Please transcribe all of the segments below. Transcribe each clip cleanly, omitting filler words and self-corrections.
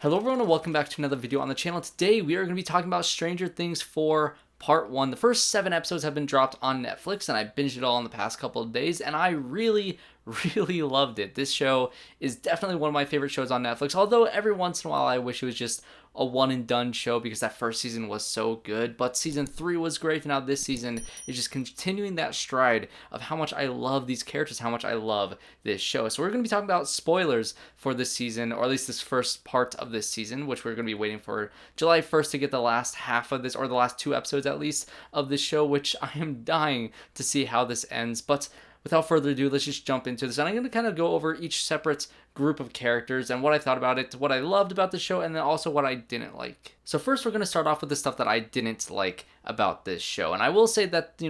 Hello everyone and welcome back to another video on the channel. Today we are going to be talking about Stranger Things 4 Part 1. The first 7 episodes have been dropped on Netflix and I binged it all in the past couple of days and I really loved it. This show is definitely one of my favorite shows on Netflix, although every once in a while I wish it was just a one and done show because that first season was so good, but season 3 was great and now this season is just continuing that stride of how much I love these characters, how much I love this show. So we're going to be talking about spoilers for this season, or at least this first part of this season, which we're going to be waiting for July 1st to get the last half of this, or the last 2 episodes at least of this show, which I am dying to see how this ends. But without further ado, let's just jump into this. And I'm going to kind of go over each separate group of characters and what I thought about it, what I loved about the show, and then also what I didn't like. So first, we're going to start off with the stuff that I didn't like about this show. And I will say that,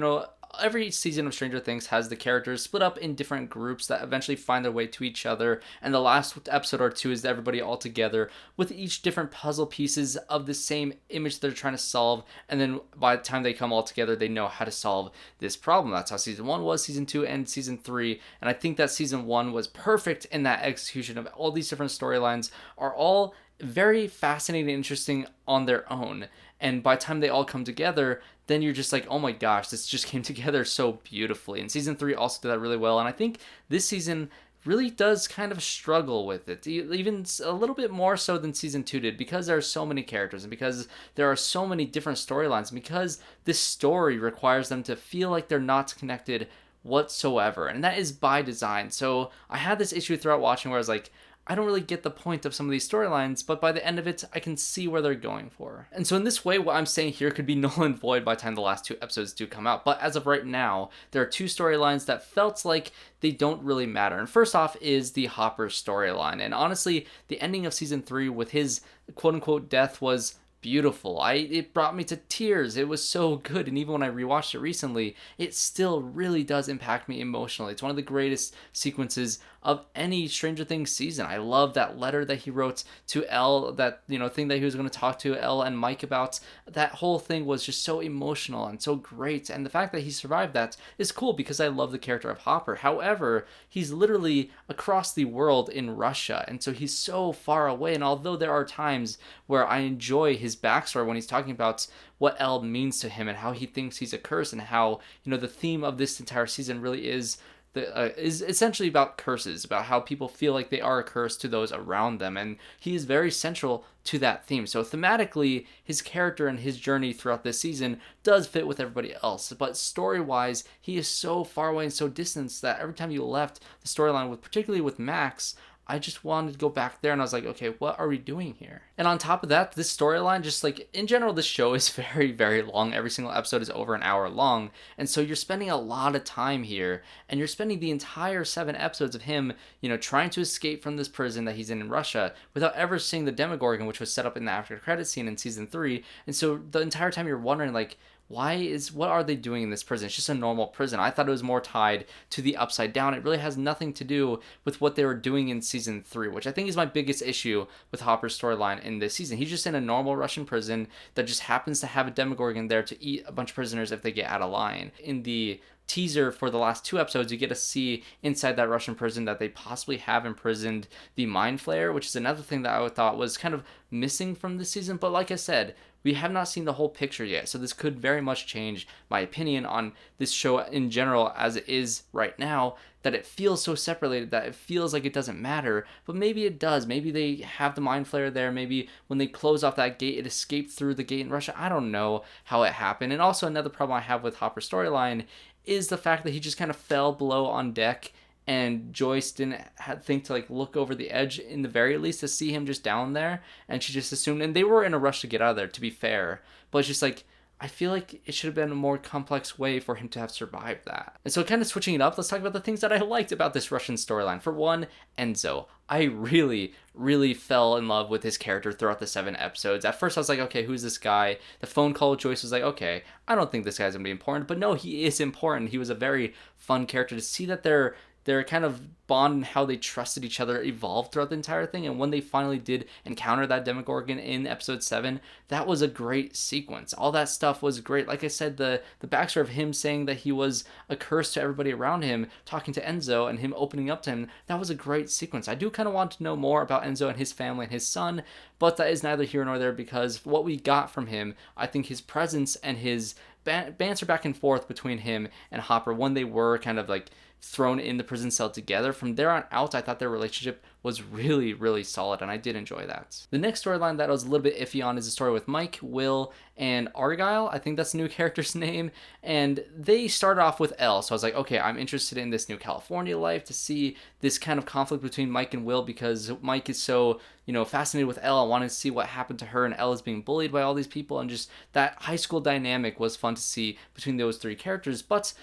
every season of Stranger Things has the characters split up in different groups that eventually find their way to each other, and the last episode or 2 is everybody all together with each different puzzle pieces of the same image they're trying to solve, and then by the time they come all together they know how to solve this problem. That's how season 1 was, season 2, and season 3, and I think that season 1 was perfect in that execution of all these different storylines are all very fascinating and interesting on their own. And by the time they all come together, then you're just like, oh my gosh, this just came together so beautifully. And season 3 also did that really well. And I think this season really does kind of struggle with it, even a little bit more so than season 2 did, because there are so many characters and because there are so many different storylines, and because this story requires them to feel like they're not connected whatsoever. And that is by design. So I had this issue throughout watching where I was like, I don't really get the point of some of these storylines, but by the end of it, I can see where they're going for. And so in this way, what I'm saying here could be null and void by the time the last 2 episodes do come out. But as of right now, there are 2 storylines that felt like they don't really matter. And first off is the Hopper storyline. And honestly, the ending of season 3 with his quote-unquote death was beautiful. It brought me to tears. It was so good, and even when I rewatched it recently, it still really does impact me emotionally. It's one of the greatest sequences of any Stranger Things season. I love that letter that he wrote to Elle, that thing that he was going to talk to Elle and Mike about. That whole thing was just so emotional and so great, and the fact that he survived that is cool because I love the character of Hopper. However, he's literally across the world in Russia, and so he's so far away, and although there are times where I enjoy his backstory when he's talking about what Elle means to him and how he thinks he's a curse, and how the theme of this entire season really is essentially about curses, about how people feel like they are a curse to those around them, and he is very central to that theme. So thematically, his character and his journey throughout this season does fit with everybody else, but story-wise, he is so far away and so distant that every time you left the storyline, particularly with Max, I just wanted to go back there, and I was like, okay, what are we doing here? And on top of that, this storyline, just like in general, this show is very long. Every single episode is over an hour long, and so you're spending a lot of time here, and you're spending the entire 7 episodes of him, trying to escape from this prison that he's in Russia without ever seeing the Demogorgon, which was set up in the after credit scene in season 3. And so the entire time you're wondering, like, what are they doing in this prison? It's just a normal prison. I thought it was more tied to the Upside Down. It really has nothing to do with what they were doing in season 3, which I think is my biggest issue with Hopper's storyline in this season. He's just in a normal Russian prison that just happens to have a Demogorgon there to eat a bunch of prisoners if they get out of line. In the teaser for the last 2 episodes, you get to see inside that Russian prison that they possibly have imprisoned the Mind Flayer, which is another thing that I thought was kind of missing from this season. But like I said, we have not seen the whole picture yet, so this could very much change my opinion on this show in general as it is right now, that it feels so separated, that it feels like it doesn't matter, but maybe it does. Maybe they have the Mind Flayer there, maybe when they close off that gate, it escaped through the gate in Russia. I don't know how it happened. And also another problem I have with Hopper's storyline is the fact that he just kind of fell below on deck, and Joyce didn't think to look over the edge in the very least to see him just down there, and she just assumed, and they were in a rush to get out of there, to be fair, but it's just like, I feel like it should have been a more complex way for him to have survived that. And so kind of switching it up, let's talk about the things that I liked about this Russian storyline. For one, Enzo. I really fell in love with his character throughout the 7 episodes. At first I was like, okay, who's this guy? The phone call with Joyce was like, okay, I don't think this guy's gonna be important, but no, he is important. He was a very fun character. To see that they're their kind of bond and how they trusted each other evolved throughout the entire thing. And when they finally did encounter that Demogorgon in episode 7, that was a great sequence. All that stuff was great. Like I said, the backstory of him saying that he was a curse to everybody around him, talking to Enzo and him opening up to him, that was a great sequence. I do kind of want to know more about Enzo and his family and his son, but that is neither here nor there, because what we got from him, I think his presence and his banter back and forth between him and Hopper when they were kind of like thrown in the prison cell together, from there on out, I thought their relationship was really, really solid, and I did enjoy that. The next storyline that I was a little bit iffy on is the story with Mike, Will, and ARGYLE. I think that's the new character's name, and they started off with Elle, so I was like, okay, I'm interested in this new California life, to see this kind of conflict between Mike and Will, because Mike is so, fascinated with Elle. I wanted to see what happened to her, and Elle is being bullied by all these people, and just that high school dynamic was fun to see between those three characters. But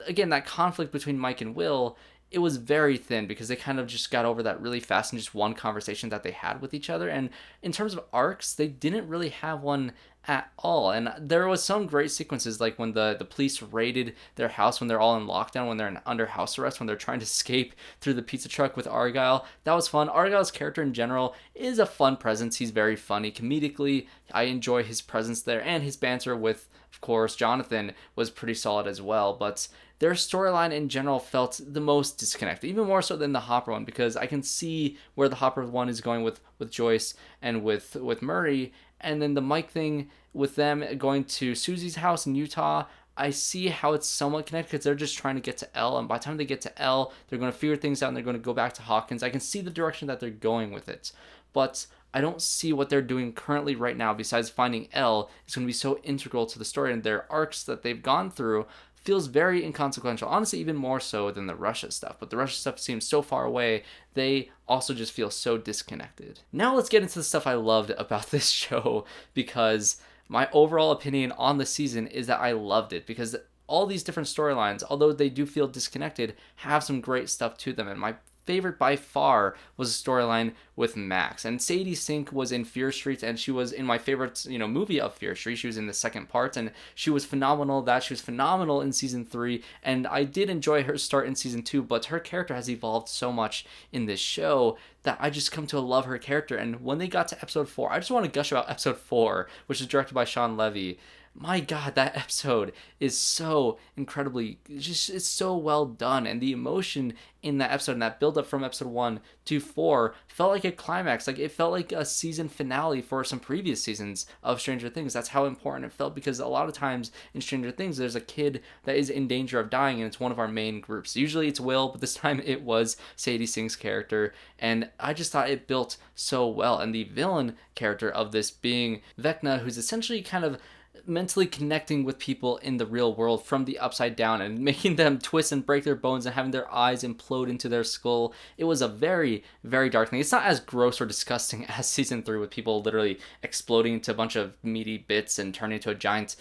again, that conflict between Mike and Will, it was very thin, because they kind of just got over that really fast in just one conversation that they had with each other. And in terms of arcs, they didn't really have one at all. And there was some great sequences, like when the police raided their house when they're all in lockdown, when they're under house arrest, when they're trying to escape through the pizza truck with ARGYLE. That was fun. ARGYLE's character in general is a fun presence. He's very funny comedically. I enjoy his presence there, and his banter with, of course, Jonathan was pretty solid as well. But their storyline in general felt the most disconnected, even more so than the Hopper one, because I can see where the Hopper one is going with Joyce and with Murray, and then the Mike thing with them going to Susie's house in Utah. I see how it's somewhat connected, because they're just trying to get to Elle, and by the time they get to Elle, they're going to figure things out, and they're going to go back to Hawkins. I can see the direction that they're going with it, but I don't see what they're doing currently right now, besides finding Elle, is going to be so integral to the story, and their arcs that they've gone through feels very inconsequential, honestly, even more so than the Russia stuff. But the Russia stuff seems so far away, they also just feel so disconnected. Now let's get into the stuff I loved about this show, because my overall opinion on the season is that I loved it, because all these different storylines, although they do feel disconnected, have some great stuff to them. And my favorite by far was a storyline with Max. And Sadie Sink was in Fear Street, and she was in my favorite, movie of Fear Street. She was in the second part, and she was phenomenal. She was phenomenal in season 3, and I did enjoy her start in season 2, but her character has evolved so much in this show that I just come to love her character. And when they got to episode 4, I just want to gush about episode 4, which is directed by Sean Levy. My God, that episode is so incredibly, it's so well done, and the emotion in that episode and that build up from episode 1 to 4 felt like a climax. Like, it felt like a season finale for some previous seasons of Stranger Things. That's how important it felt, because a lot of times in Stranger Things, there's a kid that is in danger of dying, and it's one of our main groups. Usually it's Will, but this time it was Sadie Sink's character, and I just thought it built so well. And the villain character of this being Vecna, who's essentially kind of mentally connecting with people in the real world from the upside down, and making them twist and break their bones and having their eyes implode into their skull. It was a very, very dark thing. It's not as gross or disgusting as season 3, with people literally exploding into a bunch of meaty bits and turning into a giant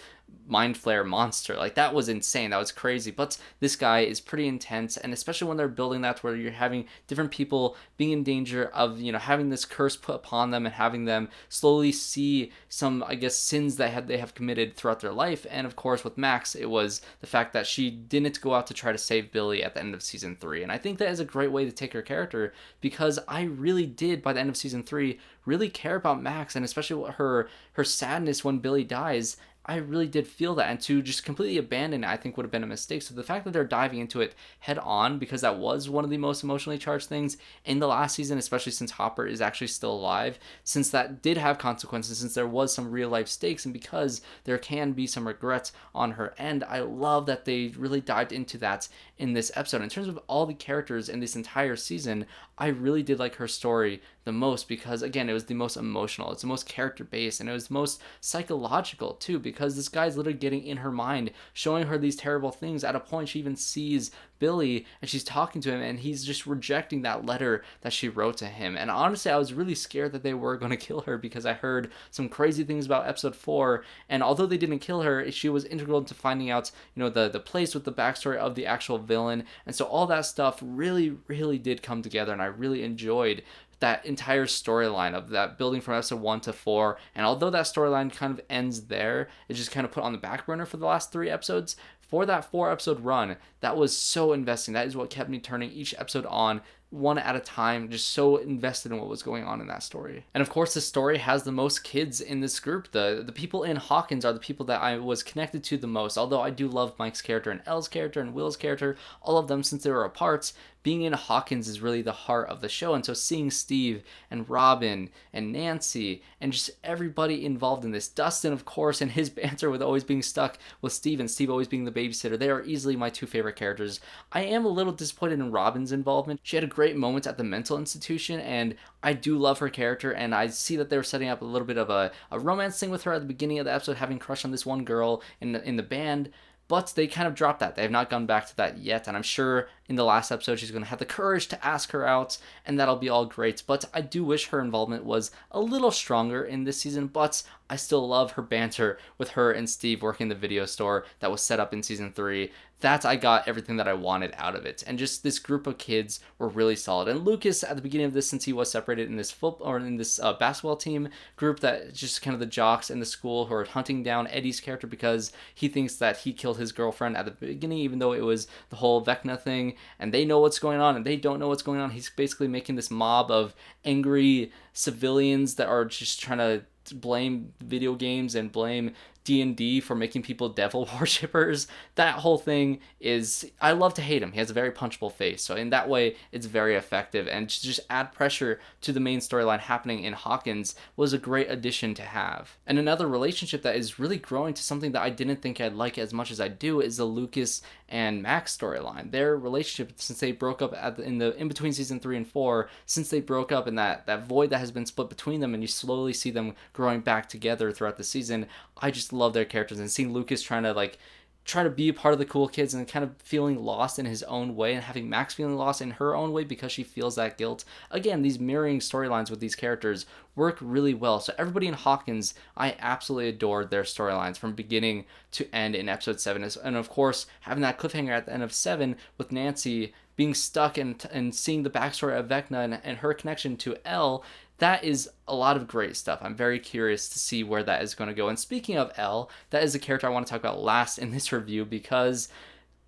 mind flare monster. Like, that was insane. That was crazy. But this guy is pretty intense, and especially when they're building that, where you're having different people being in danger of, having this curse put upon them, and having them slowly see some, I guess, sins that they have committed throughout their life. And of course with Max, it was the fact that she didn't go out to try to save Billy at the end of season 3. And I think that is a great way to take her character, because I really did, by the end of season 3, really care about Max, and especially her sadness when Billy dies. I really did feel that, and to just completely abandon it, I think would have been a mistake. So the fact that they're diving into it head on, because that was one of the most emotionally charged things in the last season, especially since Hopper is actually still alive, since that did have consequences, since there was some real life stakes, and because there can be some regrets on her end, I love that they really dived into that in this episode. In terms of all the characters in this entire season, I really did like her story the most, because again, it was the most emotional, it's the most character based, and it was the most psychological too, because this guy's literally getting in her mind, showing her these terrible things. At a point, she even sees Billy and she's talking to him, and he's just rejecting that letter that she wrote to him. And honestly, I was really scared that they were going to kill her, because I heard some crazy things about episode 4, and although they didn't kill her, she was integral to finding out, the place with the backstory of the actual villain. And so all that stuff really, really did come together, and I really enjoyed that entire storyline of that building from episode 1 to 4. And although that storyline kind of ends there, it's just kind of put on the back burner for the last 3 episodes, for that 4-episode run, that was so investing. That is what kept me turning each episode on one at a time, just so invested in what was going on in that story. And of course, the story has the most kids in this group. The people in Hawkins are the people that I was connected to the most, although I do love Mike's character and Elle's character and Will's character, all of them since they were apart. Being in Hawkins is really the heart of the show, and so seeing Steve and Robin and Nancy and just everybody involved in this, Dustin of course, and his banter with always being stuck with Steve and Steve always being the babysitter, they are easily my two favorite characters. I am a little disappointed in Robin's involvement. She had a great moment at the mental institution, and I do love her character, and I see that they were setting up a little bit of a romance thing with her at the beginning of the episode, having a crush on this one girl in the band. But they kind of dropped that. They have not gone back to that yet, and I'm sure in the last episode she's going to have the courage to ask her out, and that'll be all great. But I do wish her involvement was a little stronger in this season, but I still love her banter with her and Steve working the video store that was set up in season 3. That I got everything that I wanted out of it. And just this group of kids were really solid. And Lucas, at the beginning of this, since he was separated in this basketball team group, that just kind of the jocks in the school who are hunting down Eddie's character because he thinks that he killed his girlfriend at the beginning, even though it was the whole Vecna thing, and they know what's going on and they don't know what's going on. He's basically making this mob of angry civilians that are just trying to blame video games and blame D&D for making people devil worshippers. That whole thing is, I love to hate him. He has a very punchable face, so in that way it's very effective, and to just add pressure to the main storyline happening in Hawkins was a great addition to have. And another relationship that is really growing to something that I didn't think I'd like as much as I do is the Lucas and Max storyline. Their relationship, since they broke up in between season 3 and 4, since they broke up, and that void that has been split between them, and you slowly see them growing back together throughout the season, I just love their characters. And seeing Lucas trying to be a part of the cool kids and kind of feeling lost in his own way, and having Max feeling lost in her own way because she feels that guilt. Again, these mirroring storylines with these characters work really well. So everybody in Hawkins, I absolutely adored their storylines from beginning to end in episode 7. And of course, having that cliffhanger at the end of 7 with Nancy being stuck and seeing the backstory of Vecna and her connection to Elle, that is a lot of great stuff. I'm very curious to see where that is going to go. And speaking of Elle, that is a character I want to talk about last in this review, because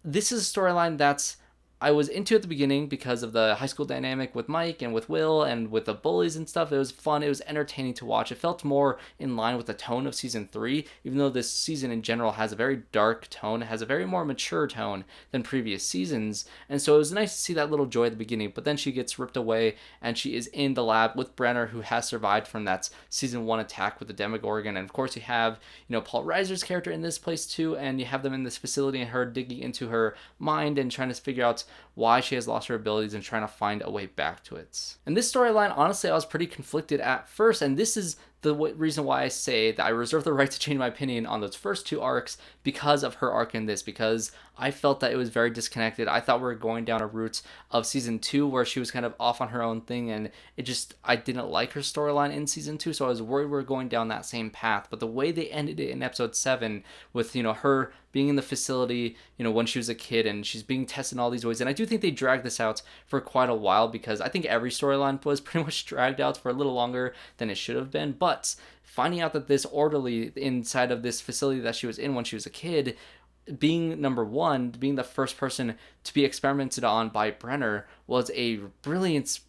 this is a storyline that's I was into at the beginning because of the high school dynamic with Mike and with Will and with the bullies and stuff. It was fun. It was entertaining to watch. It felt more in line with the tone of season 3, even though this season in general has a very dark tone. It has a very more mature tone than previous seasons. And so it was nice to see that little joy at the beginning, but then she gets ripped away and she is in the lab with Brenner, who has survived from that season 1 attack with the Demogorgon. And of course you have, Paul Reiser's character in this place too, and you have them in this facility and her digging into her mind and trying to figure out why she has lost her abilities and trying to find a way back to it. And this storyline, honestly, I was pretty conflicted at first, and this is the reason why I say that I reserve the right to change my opinion on those first 2 arcs because of her arc in this, because I felt that it was very disconnected. I thought we were going down a route of season 2 where she was kind of off on her own thing, and I didn't like her storyline in season 2, so I was worried we were going down that same path. But the way they ended it in episode 7 with, her being in the facility, when she was a kid, and she's being tested in all these ways, and I do think they dragged this out for quite a while, because I think every storyline was pretty much dragged out for a little longer than it should have been. But finding out that this orderly inside of this facility that she was in when she was a kid, being number 1, being the first person to be experimented on by Brenner, was a brilliant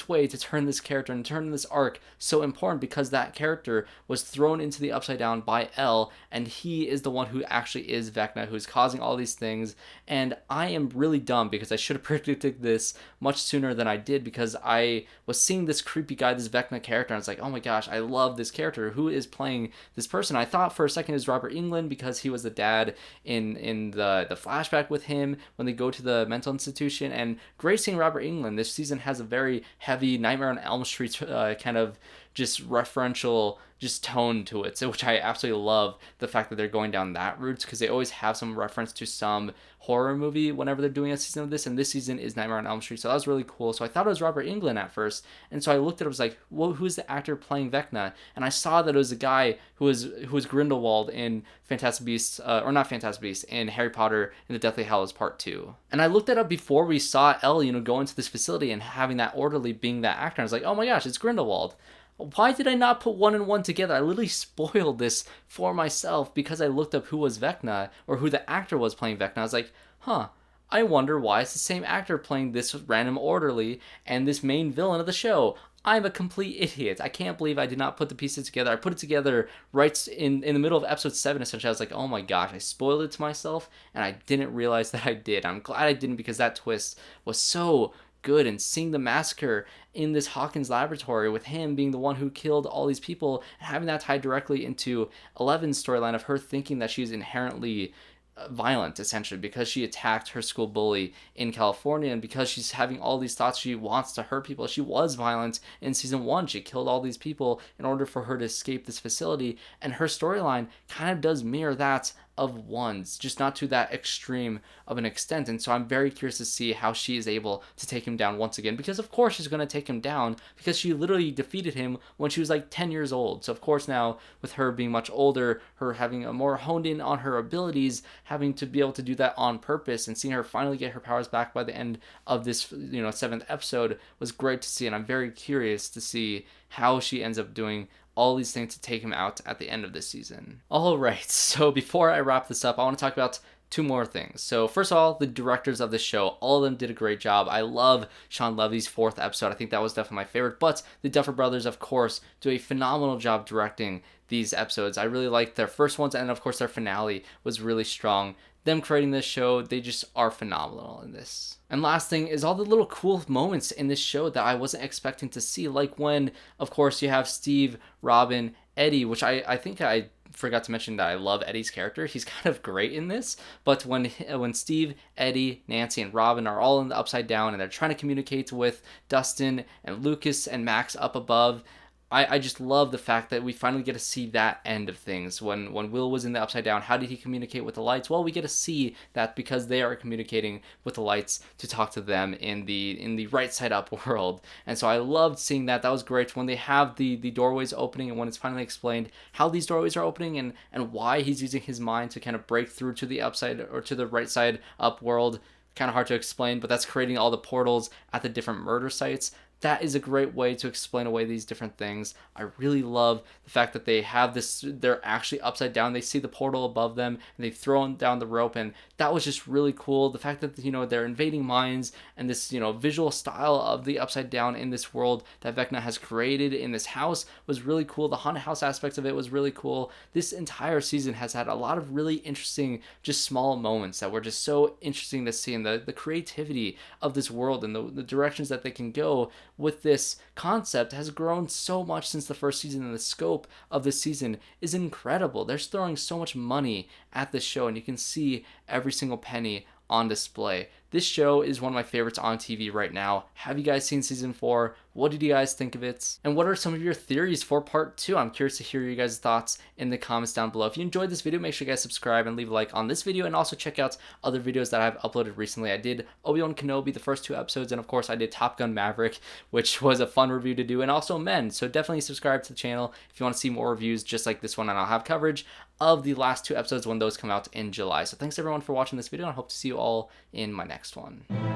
way to turn this character and turn this arc so important, because that character was thrown into the Upside Down by Elle, and he is the one who actually is Vecna, who's causing all these things. And I am really dumb, because I should have predicted this much sooner than I did, because I was seeing this creepy guy, this Vecna character, and I was like, oh my gosh, I love this character. Who is playing this person? I thought for a second it was Robert Englund, because he was the dad in the flashback with him when they go to the mental institution. And great seeing Robert Englund. This season has a very heavy Nightmare on Elm Street kind of just referential tone to it, so which I absolutely love, the fact that they're going down that route, because they always have some reference to some horror movie whenever they're doing a season of this, and this season is Nightmare on Elm Street, so that was really cool. So I thought it was Robert Englund at first, and so I looked at it, I was like, well, who's the actor playing Vecna? And I saw that it was a guy who was Grindelwald in Fantastic Beasts, or not Fantastic Beasts, in Harry Potter and the Deathly Hallows Part 2. And I looked that up before we saw Elle, go into this facility and having that orderly being that actor. I was like, oh my gosh, it's Grindelwald. Why did I not put 1 and 1 together? I literally spoiled this for myself because I looked up who was Vecna, or who the actor was playing Vecna. I was like, huh, I wonder why it's the same actor playing this random orderly and this main villain of the show. I'm a complete idiot. I can't believe I did not put the pieces together. I put it together right in the middle of episode 7, essentially. I was like, oh my gosh, I spoiled it to myself, and I didn't realize that I did. I'm glad I didn't, because that twist was so good. And seeing the massacre in this Hawkins laboratory, with him being the one who killed all these people, and having that tied directly into Eleven's storyline of her thinking that she's inherently violent, essentially, because she attacked her school bully in California, and because she's having all these thoughts she wants to hurt people. She was violent in season 1. She killed all these people in order for her to escape this facility, and her storyline kind of does mirror that of 1's, just not to that extreme of an extent. And so I'm very curious to see how she is able to take him down once again, because of course she's going to take him down, because she literally defeated him when she was like 10 years old. So of course now, with her being much older, her having a more honed in on her abilities, having to be able to do that on purpose, and seeing her finally get her powers back by the end of this 7th episode was great to see. And I'm very curious to see how she ends up doing all these things to take him out at the end of this season. All right, so before I wrap this up, I want to talk about 2 more things. So first of all, the directors of the show, all of them did a great job. I love Shawn Levy's 4th episode. I think that was definitely my favorite, but the Duffer Brothers, of course, do a phenomenal job directing these episodes. I really liked their first ones, and of course their finale was really strong. Them creating this show, they just are phenomenal in this. And last thing is all the little cool moments in this show that I wasn't expecting to see, like when, of course, you have Steve, Robin, Eddie, which I think I forgot to mention that I love Eddie's character. He's kind of great in this. But when Steve, Eddie, Nancy, and Robin are all in the Upside Down, and they're trying to communicate with Dustin and Lucas and Max up above, I just love the fact that we finally get to see that end of things. When Will was in the Upside Down, how did he communicate with the lights? Well, we get to see that because they are communicating with the lights to talk to them in the right side up world. And so I loved seeing that. That was great. When they have the doorways opening, and when it's finally explained how these doorways are opening, and why he's using his mind to kind of break through to the upside or to the right side up world. Kind of hard to explain, but that's creating all the portals at the different murder sites. That is a great way to explain away these different things. I really love the fact that they have this, they're actually upside down. They see the portal above them, and they've thrown down the rope, and that was just really cool. The fact that, they're invading minds, and this, visual style of the upside down in this world that Vecna has created in this house was really cool. The haunted house aspect of it was really cool. This entire season has had a lot of really interesting, just small moments that were just so interesting to see, and the creativity of this world and the directions that they can go with this concept has grown so much since the first season, and the scope of this season is incredible. They're throwing so much money at this show, and you can see every single penny on display. This show is one of my favorites on TV right now. Have you guys seen season 4? What did you guys think of it? And what are some of your theories for part 2? I'm curious to hear your guys' thoughts in the comments down below. If you enjoyed this video, make sure you guys subscribe and leave a like on this video, and also check out other videos that I've uploaded recently. I did Obi-Wan Kenobi, the first 2 episodes, and of course I did Top Gun Maverick, which was a fun review to do, and also Men. So definitely subscribe to the channel if you want to see more reviews just like this one, and I'll have coverage of the last 2 episodes when those come out in July. So thanks everyone for watching this video, and I hope to see you all in my next one.